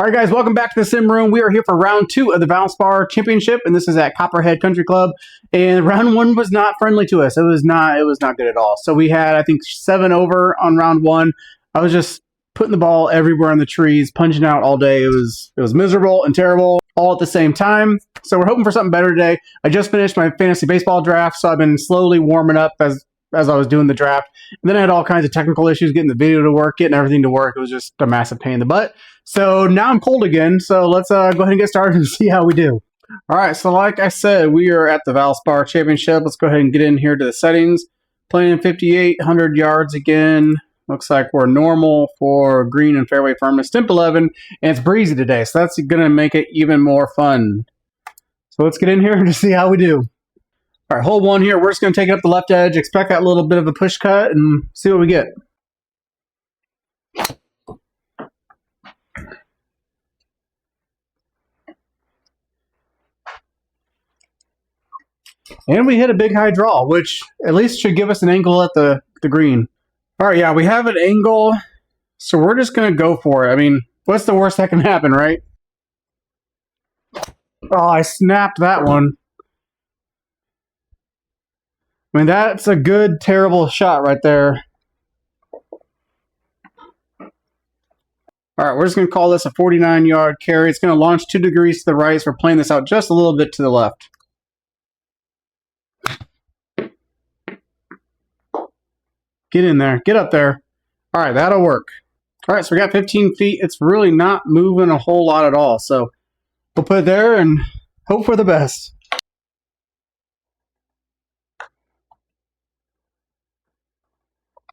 All right, guys, welcome back to the Sim Room. We are here for round 2 of the Valspar Championship, and this is at Copperhead Country Club. And round 1 was not friendly to us. It was not good at all. So we had, I think, 7 over on round 1. I was just putting the ball everywhere in the trees, punching out all day. It was miserable and terrible all at the same time. So we're hoping for something better today. I just finished my fantasy baseball draft, so I've been slowly warming up as I was doing the draft. And then I had all kinds of technical issues getting the video to work, getting everything to work. It was just a massive pain in the butt. So now I'm cold again, so let's go ahead and get started and see how we do. All right, so like I said, we are at the Valspar Championship. Let's go ahead and get in here to the settings. Playing 5,800 yards again. Looks like we're normal for green and fairway firmness. Temp 11, and it's breezy today, so that's going to make it even more fun. So let's get in here to see how we do. All right, hole 1 here. We're just going to take it up the left edge, expect that little bit of a push cut, and see what we get. And we hit a big high draw, which at least should give us an angle at the green. All right, yeah, we have an angle, so we're just going to go for it. I mean, what's the worst that can happen, right? Oh, I snapped that one. I mean, that's a good, terrible shot right there. All right, we're just going to call this a 49-yard carry. It's going to launch 2 degrees to the right, so we're playing this out just a little bit to the left. Get in there. Get up there. All right, that'll work. All right, so we got 15 feet. It's really not moving a whole lot at all, so we'll put it there and hope for the best.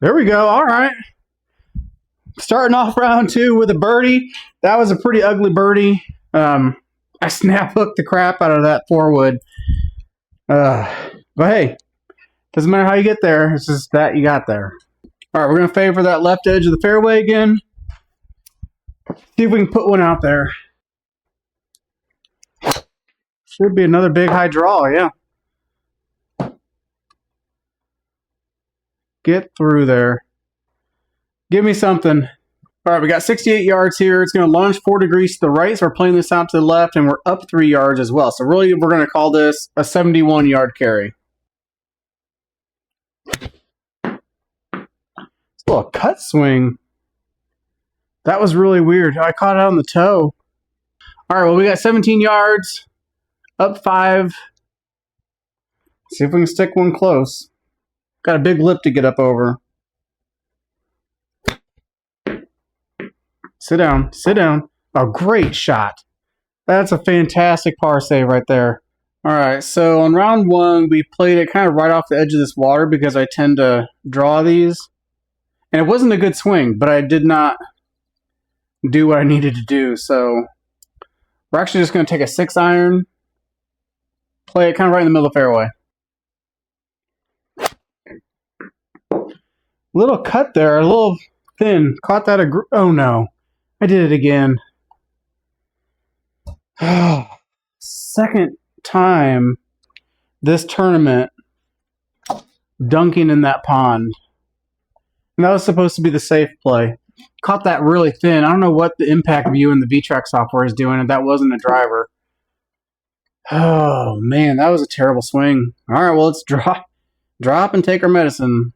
There we go. All right. Starting off round 2 with a birdie. That was a pretty ugly birdie. I snap hooked the crap out of that 4-wood. But hey, doesn't matter how you get there. It's just that you got there. All right, we're going to favor that left edge of the fairway again. See if we can put one out there. Should be another big high draw, yeah. Get through there. Give me something. All right, we got 68 yards here. It's going to launch 4 degrees to the right, so we're playing this out to the left, and we're up 3 yards as well. So really, we're going to call this a 71-yard carry. It's a little cut swing. That was really weird. I caught it on the toe. All right, well, we got 17 yards, up 5. See if we can stick one close. Got a big lip to get up over. Sit down. Sit down. Oh, great shot. That's a fantastic par save right there. All right, so on round 1, we played it kind of right off the edge of this water because I tend to draw these. And it wasn't a good swing, but I did not do what I needed to do. So we're actually just going to take a 6-iron, play it kind of right in the middle of the fairway. Little cut there, a little thin. Caught that. Oh no, I did it again. Second time this tournament dunking in that pond. And that was supposed to be the safe play. Caught that really thin. I don't know what the impact view in the VTrack software is doing, and that wasn't a driver. Oh man, that was a terrible swing. All right, well, let's drop and take our medicine.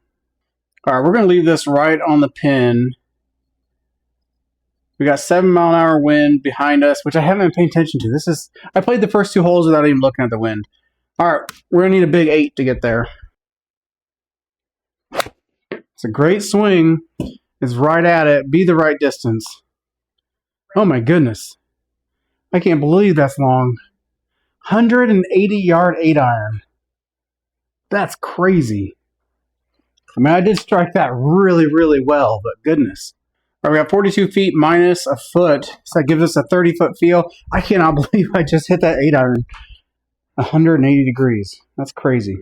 All right, we're going to leave this right on the pin. We got 7-mile-an-hour wind behind us, which I haven't been paying attention to. I played the first 2 holes without even looking at the wind. All right, we're going to need a big 8 to get there. It's a great swing. It's right at it. Be the right distance. Oh my goodness. I can't believe that's long. 180-yard 8-iron. That's crazy. I mean, I did strike that really, really well, but goodness. All right, we got 42 feet minus a foot, so that gives us a 30-foot feel. I cannot believe I just hit that 8-iron. 180 degrees. That's crazy.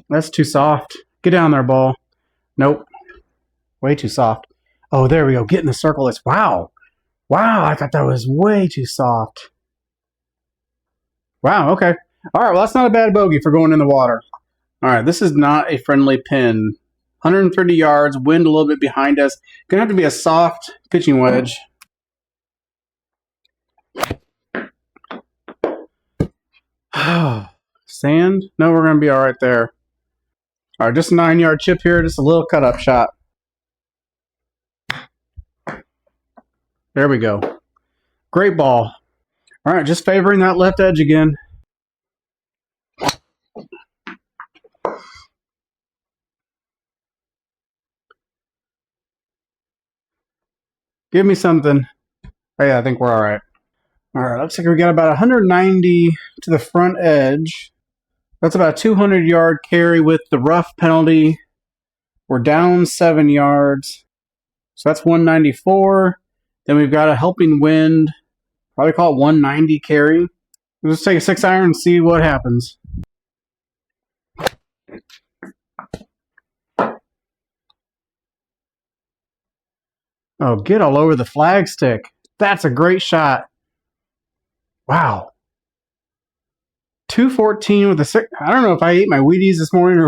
That's too soft. Get down there, ball. Nope. Way too soft. Oh, there we go. Get in the circle. Wow. Wow, I thought that was way too soft. Wow, okay. All right, well, that's not a bad bogey for going in the water. All right, this is not a friendly pin. 130 yards, wind a little bit behind us. Gonna have to be a soft pitching wedge. Sand? No, we're gonna be all right there. All right, just a 9-yard chip here, just a little cut-up shot. There we go. Great ball. All right, just favoring that left edge again. Give me something. Oh, yeah, I think we're all right. All right, looks like we got about 190 to the front edge. That's about a 200-yard carry with the rough penalty. We're down 7 yards. So that's 194. Then we've got a helping wind. Probably call it 190 carry. Let's take a 6-iron and see what happens. Oh, get all over the flag stick. That's a great shot. Wow. 214 with a 6. I don't know if I ate my Wheaties this morning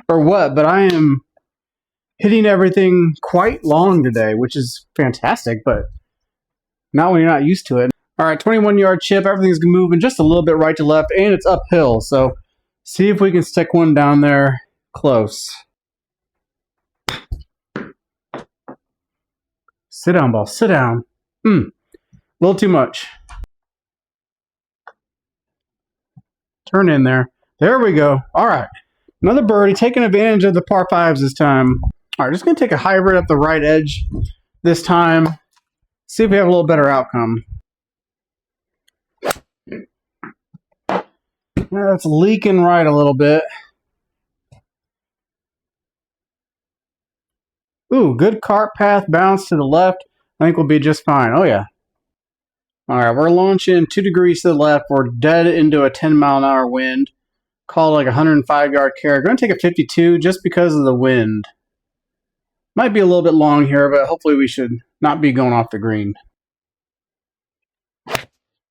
or what, but I am hitting everything quite long today, which is fantastic, but not when you're not used to it. All right, 21-yard chip. Everything's moving just a little bit right to left, and it's uphill. So see if we can stick one down there close. Sit down, ball. Sit down. A little too much. Turn in there. There we go. All right. Another birdie, taking advantage of the par 5s this time. All right, just going to take a hybrid up the right edge this time. See if we have a little better outcome. It's leaking right a little bit. Ooh, good cart path bounce to the left. I think we'll be just fine. Oh, yeah. All right, we're launching 2 degrees to the left. We're dead into a 10-mile-an-hour wind. Call it like a 105-yard carry. Going to take a 52 just because of the wind. Might be a little bit long here, but hopefully we should not be going off the green.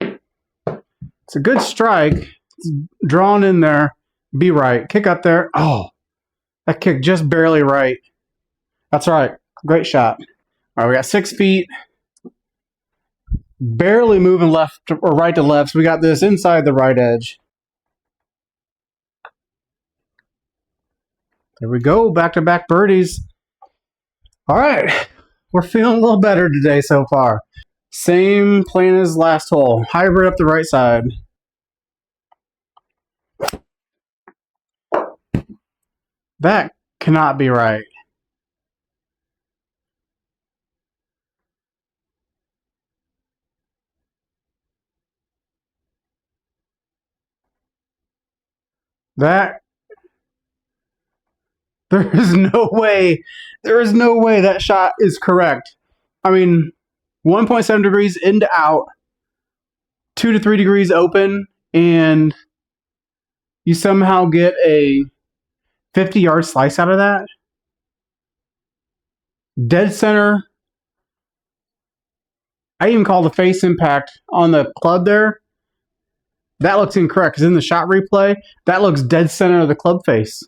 It's a good strike. It's drawn in there. Be right. Kick up there. Oh, that kick just barely right. That's right. Great shot. All right, we got 6 feet. Barely moving left or right to left. So we got this inside the right edge. There we go. Back-to-back birdies. All right. We're feeling a little better today so far. Same plan as last hole. Hybrid up the right side. That cannot be right. There is no way that shot is correct. I mean, 1.7 degrees in to out, 2 to 3 degrees open, and you somehow get a 50-yard slice out of that. Dead center. I even call the face impact on the club there. That looks incorrect because in the shot replay, that looks dead center of the club face.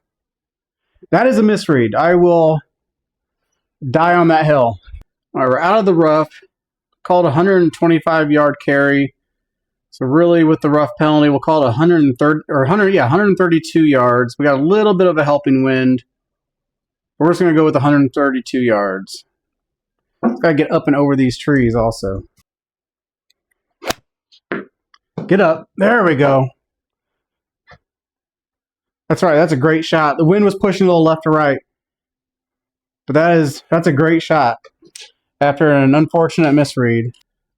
That is a misread. I will die on that hill. All right, we're out of the rough. Called a 125-yard carry. So really, with the rough penalty, we'll call it 132 yards. We got a little bit of a helping wind. We're just going to go with 132 yards. Got to get up and over these trees also. Get up. There we go. That's right. That's a great shot. The wind was pushing a little left to right. But that's a great shot after an unfortunate misread.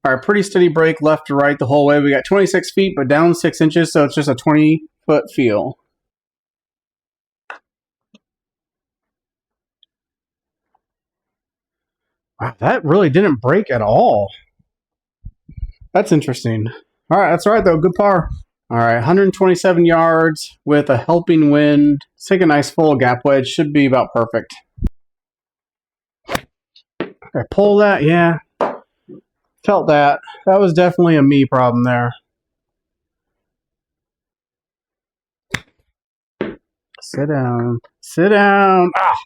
All right, pretty steady break left to right the whole way. We got 26 feet, but down 6 inches, so it's just a 20-foot feel. Wow, that really didn't break at all. That's interesting. All right, that's all right, though. Good par. All right, 127 yards with a helping wind. Let's take a nice full gap wedge. Should be about perfect. Okay, pull that. Yeah. Felt that. That was definitely a me problem there. Sit down. Sit down. Ah!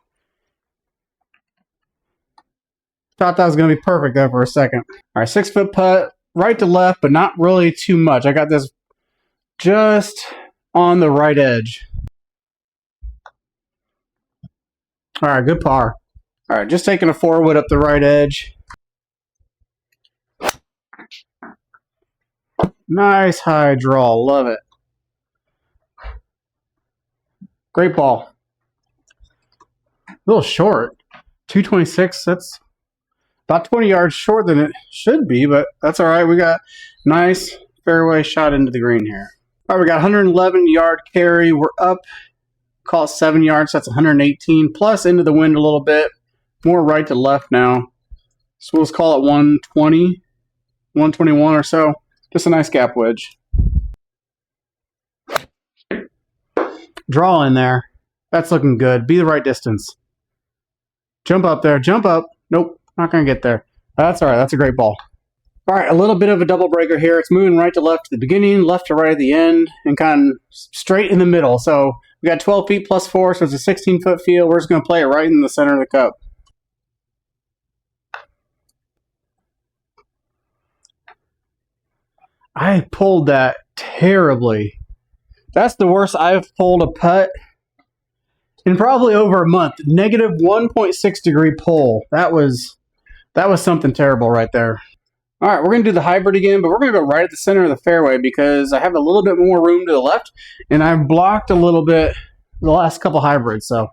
Thought that was going to be perfect there for a second. All right, 6-foot putt, right to left, but not really too much. I got this just on the right edge. All right, good par. All right, just taking a 4-wood up the right edge. Nice high draw, love it. Great ball. A little short. 226, that's about 20 yards short than it should be, but that's all right. We got nice fairway shot into the green here. All right, we got 111-yard carry. We're up, call it 7 yards. That's 118, plus into the wind a little bit. More right to left now. So we'll just call it 120, 121 or so. Just a nice gap wedge. Draw in there. That's looking good. Be the right distance. Jump up there. Jump up. Nope. Not going to get there. That's all right. That's a great ball. All right. A little bit of a double breaker here. It's moving right to left at the beginning, left to right at the end, and kind of straight in the middle. So we got 12 feet plus 4, so it's a 16-foot field. We're just going to play it right in the center of the cup. I pulled that terribly. That's the worst I've pulled a putt in probably over a month. Negative 1.6 degree pull. That was something terrible right there. All right, we're going to do the hybrid again, but we're going to go right at the center of the fairway because I have a little bit more room to the left, and I've blocked a little bit the last couple hybrids, so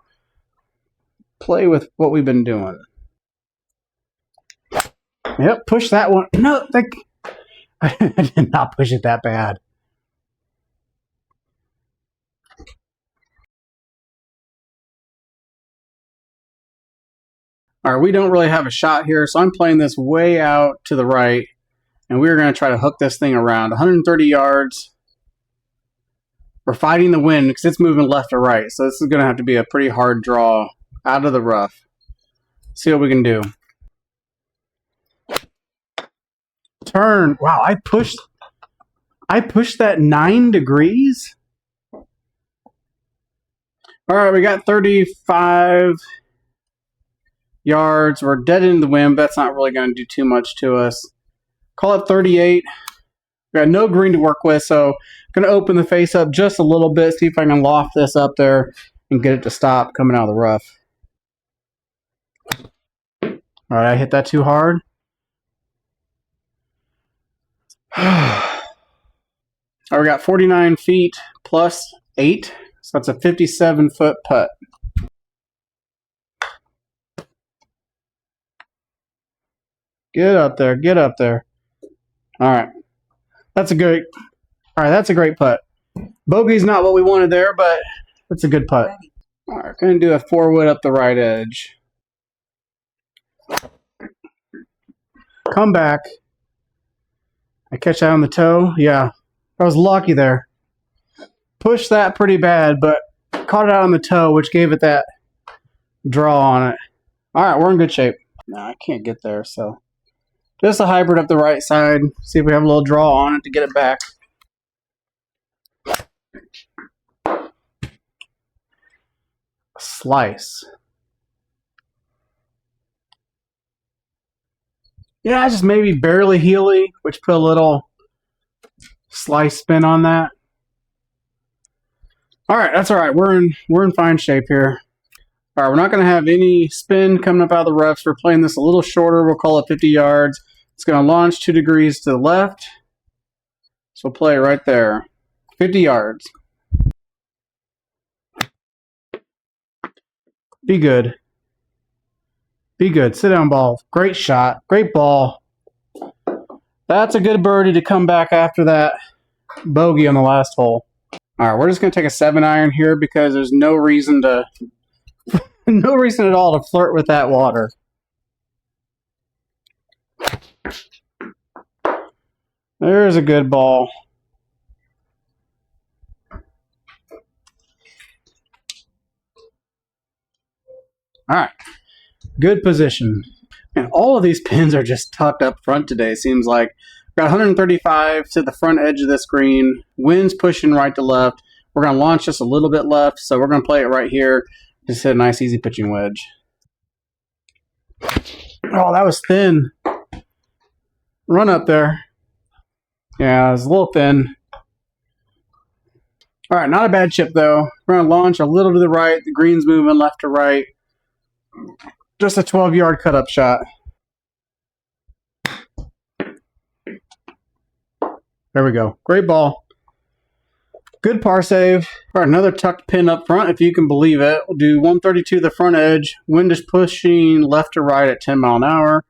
play with what we've been doing. Yep, push that one. No, I did not push it that bad. All right, we don't really have a shot here, so I'm playing this way out to the right, and we're going to try to hook this thing around. 130 yards. We're fighting the wind because it's moving left to right, so this is going to have to be a pretty hard draw out of the rough. See what we can do. Turn. Wow, I pushed that 9 degrees. All right, we got 35 yards. We're dead in the wind, but that's not really going to do too much to us. Call it 38. We got no green to work with, so I'm going to open the face up just a little bit, see if I can loft this up there and get it to stop coming out of the rough. All right, I hit that too hard. All right, we got 49 feet plus 8, so that's a 57-foot putt. Get up there, get up there. All right, that's a great putt. Bogey's not what we wanted there, but that's a good putt. All right, gonna do a 4-wood up the right edge. Come back. I catch that on the toe. Yeah, I was lucky there. Pushed that pretty bad, but caught it out on the toe, which gave it that draw on it. All right, we're in good shape. No, I can't get there, so just a hybrid up the right side. See if we have a little draw on it to get it back. Slice. Yeah, just maybe barely heely, which put a little slice spin on that. All right, that's all right. We're in fine shape here. All right, we're not going to have any spin coming up out of the roughs. We're playing this a little shorter. We'll call it 50 yards. It's going to launch 2 degrees to the left. So we'll play right there. 50 yards. Be good. Be good. Sit down, ball. Great shot. Great ball. That's a good birdie to come back after that bogey on the last hole. All right, we're just going to take a 7-iron here because there's no reason to, no reason at all to flirt with that water. There's a good ball. All right. Good position. And all of these pins are just tucked up front today, seems like. Got 135 to the front edge of this green. Wind's pushing right to left. We're going to launch just a little bit left, so we're going to play it right here. Just hit a nice, easy pitching wedge. Oh, that was thin. Run up there. Yeah, it was a little thin. All right, not a bad chip though. We're gonna launch a little to the right. The green's moving left to right. Just a 12-yard cut-up shot. There we go. Great ball. Good par save. All right, another tucked pin up front, if you can believe it. We'll do 132 to the front edge. Wind is pushing left to right at 10 mile an hour.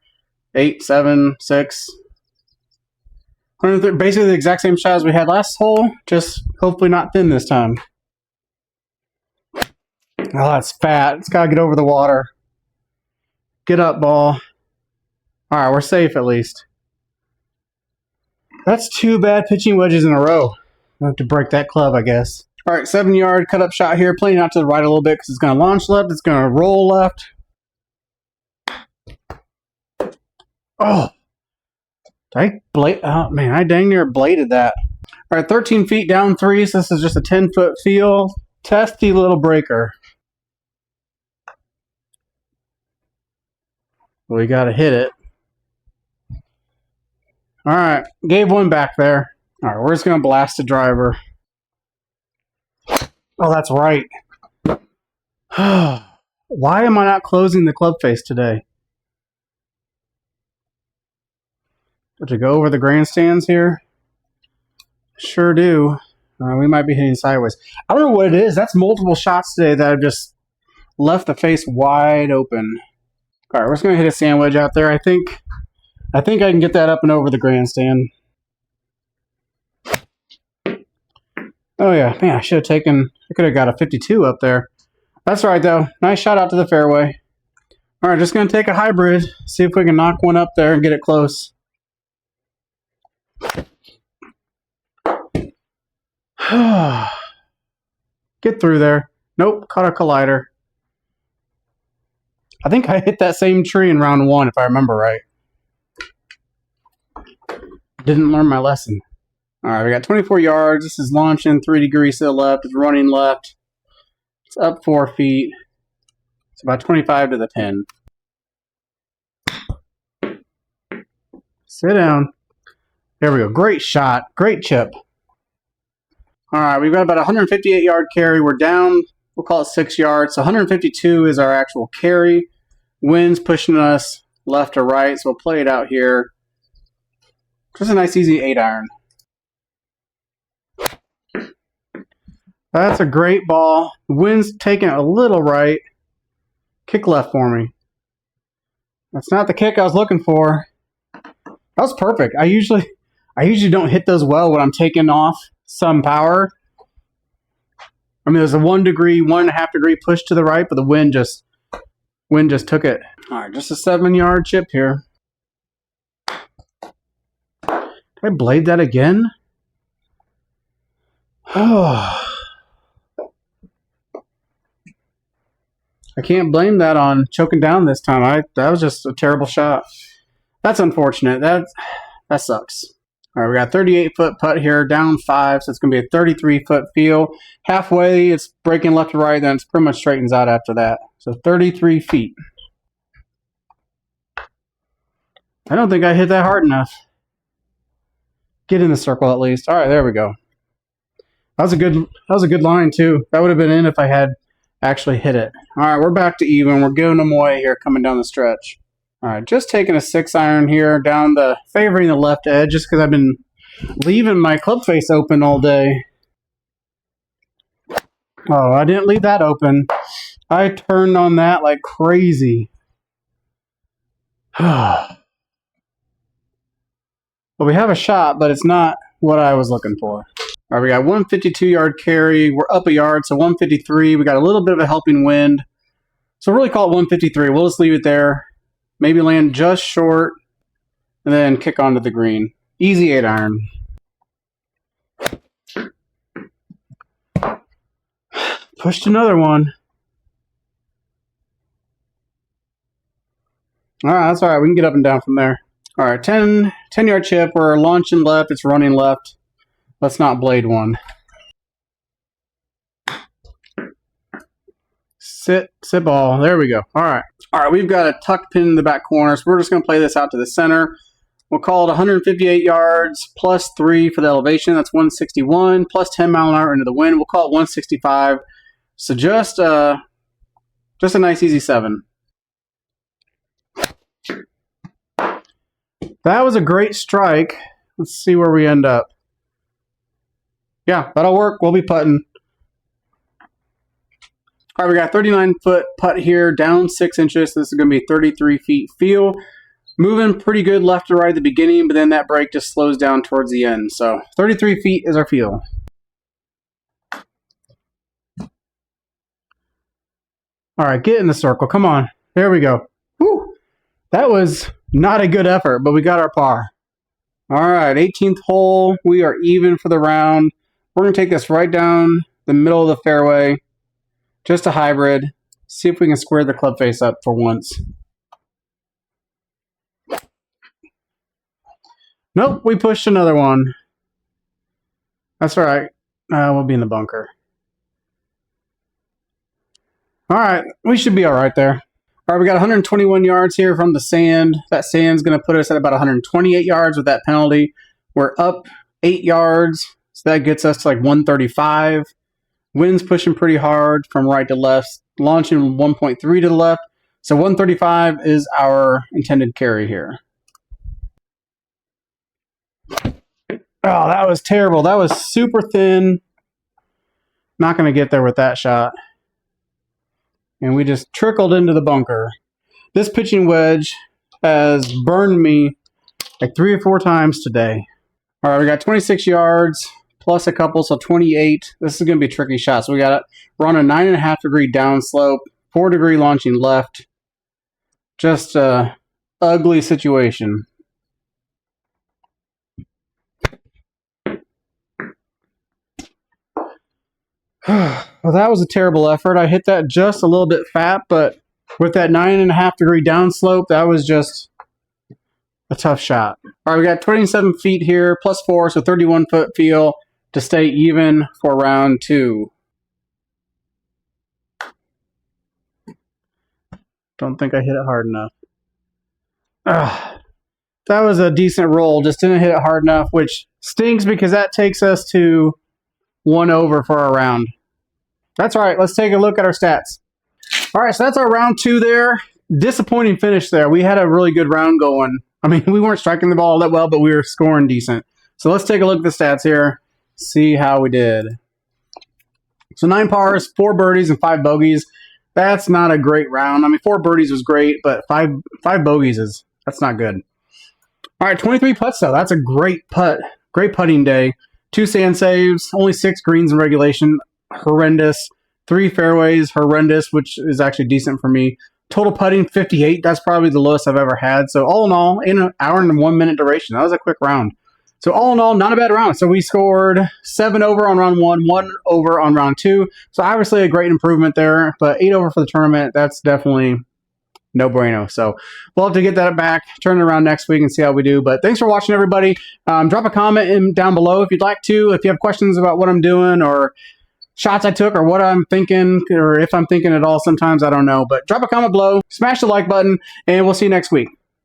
8, 7, 6. Basically the exact same shot as we had last hole, just hopefully not thin this time. Oh, that's fat. It's got to get over the water. Get up, ball. All right, we're safe at least. That's 2 bad pitching wedges in a row. I have to break that club, I guess. All right, 7-yard cut-up shot here. Playing out to the right a little bit because it's going to launch left. It's going to roll left. Oh. Oh, man, I dang near bladed that. All right, 13 feet down 3, so this is just a 10-foot field. Testy little breaker. We got to hit it. All right, gave one back there. All right, we're just going to blast the driver. Oh, that's right. Why am I not closing the club face today? To go over the grandstands here? Sure do. We might be hitting sideways. I don't know what it is. That's multiple shots today that I've just left the face wide open. All right, we're just going to hit a sandwich out there. I think I can get that up and over the grandstand. Oh, yeah. Man, I could have got a 52 up there. That's all right, though. Nice shot out to the fairway. All right, just going to take a hybrid. See if we can knock one up there and get it close. Get through there. Nope, caught a collider. I think I hit that same tree in round 1, if I remember right. Didn't learn my lesson. All right, we got 24 yards. This is launching 3 degrees to the left. It's running left. It's up 4 feet. It's about 25 to the pin. Sit down. There we go. Great shot. Great chip. All right, we've got about a 158-yard carry. We're down, we'll call it 6 yards. So 152 is our actual carry. Wind's pushing us left to right, so we'll play it out here. Just a nice, easy 8-iron. That's a great ball. The wind's taking it a little right. Kick left for me. That's not the kick I was looking for. That was perfect. I usually don't hit those well when I'm taking off some power. I mean, there's a 1.5 degree push to the right, but the wind just took it. All right, just a 7-yard chip here. Did I blade that again? Oh. I can't blame that on choking down this time. That was just a terrible shot. That's unfortunate. That sucks. All right, we got 38-foot putt here, down 5, so it's going to be a 33-foot field. Halfway, it's breaking left to right, then it's pretty much straightens out after that. So 33 feet. I don't think I hit that hard enough. Get in the circle at least. All right, there we go. That was a good line too. That would have been in if I had actually hit it. All right, we're back to even. We're giving them away here coming down the stretch. All right, just taking a 6-iron here down favoring the left edge just because I've been leaving my club face open all day. Oh, I didn't leave that open. I turned on that like crazy. Well, we have a shot, but it's not what I was looking for. All right, we got 152-yard carry. We're up a yard, so 153. We got a little bit of a helping wind. So we'll really call it 153. We'll just leave it there. Maybe land just short, and then kick onto the green. Easy 8-iron. Pushed another one. All right, that's all right. We can get up and down from there. All right, 10-yard chip. We're launching left. It's running left. Let's not blade one. Sit ball. There we go. All right. All right, we've got a tuck pin in the back corner, so we're just going to play this out to the center. We'll call it 158 yards plus 3 for the elevation. That's 161 plus 10 mile an hour into the wind. We'll call it 165. So just a nice easy 7. That was a great strike. Let's see where we end up. Yeah, that'll work. We'll be putting. All right, we got 39-foot putt here, down 6 inches. This is going to be 33 feet feel. Moving pretty good left to right at the beginning, but then that break just slows down towards the end. So 33 feet is our feel. All right, get in the circle. Come on. There we go. Woo! That was not a good effort, but we got our par. All right, 18th hole. We are even for the round. We're going to take this right down the middle of the fairway. Just a hybrid. See if we can square the club face up for once. Nope, we pushed another one. That's all right. We'll be in the bunker. All right, we should be all right there. All right, we got 121 yards here from the sand. That sand's going to put us at about 128 yards with that penalty. We're up 8 yards, so that gets us to like 135. Wind's pushing pretty hard from right to left, launching 1.3 to the left. So 135 is our intended carry here. Oh, that was terrible. That was super thin. Not going to get there with that shot. And we just trickled into the bunker. This pitching wedge has burned me like 3 or 4 times today. All right, we got 26 yards plus a couple, so 28. This is going to be a tricky shot. So we're on a 9.5 degree downslope, 4 degree launching left. Just a ugly situation. Well, that was a terrible effort. I hit that just a little bit fat, but with that 9.5 degree downslope, that was just a tough shot. All right, we got 27 feet here, plus 4, so 31 foot feel to stay even for round 2. Don't think I hit it hard enough. That was a decent roll, just didn't hit it hard enough, which stinks because that takes us to 1 over for our round. That's all right. Let's take a look at our stats. All right, so that's our round 2 there. Disappointing finish there. We had a really good round going. I mean, we weren't striking the ball that well, but we were scoring decent. So let's take a look at the stats here, see how we did. So 9 pars, 4 birdies, and 5 bogeys. That's not a great round. I mean, 4 birdies was great, but 5 bogeys that's not good. All right, 23 putts though. That's a great putting day. 2 sand saves, only 6 greens in regulation. Horrendous. 3 fairways, horrendous, which is actually decent for me. Total putting, 58. That's probably the lowest I've ever had. So all in all, in an hour and 1 minute duration, that was a quick round. So all in all, not a bad round. So we scored 7 over on round 1, 1 over on round 2. So obviously a great improvement there, but 8 over for the tournament, that's definitely no bueno. So we'll have to get that back, turn it around next week and see how we do. But thanks for watching, everybody. Drop a comment down below if you'd like to. If you have questions about what I'm doing or shots I took or what I'm thinking, or if I'm thinking at all, sometimes I don't know. But drop a comment below, smash the like button, and we'll see you next week.